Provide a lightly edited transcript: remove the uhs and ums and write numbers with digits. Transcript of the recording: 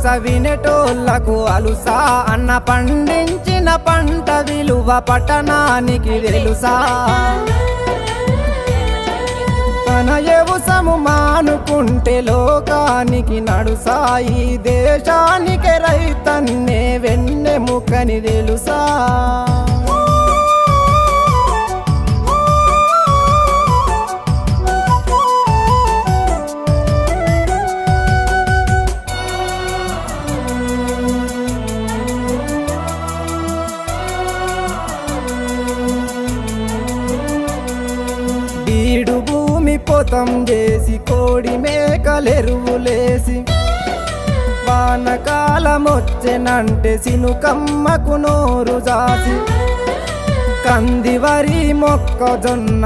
గోస వినేటోళ్లకు అలుసా అన్న పండించిన పంట విలువ పట్టణానికి తెలుసా తన వ్యవసాయము మానుకుంటే లోకానికి నడుసాయి దేశానికి రైతన్నే వెన్నెముకని తెలుసా ఈడు భూమి పొతం చేసి కోడి మేకలెరువులేసి వానకాలమొచ్చెనంటే సినుకమ్మకు నోరు జాసి కంది వరి మొక్కజొన్న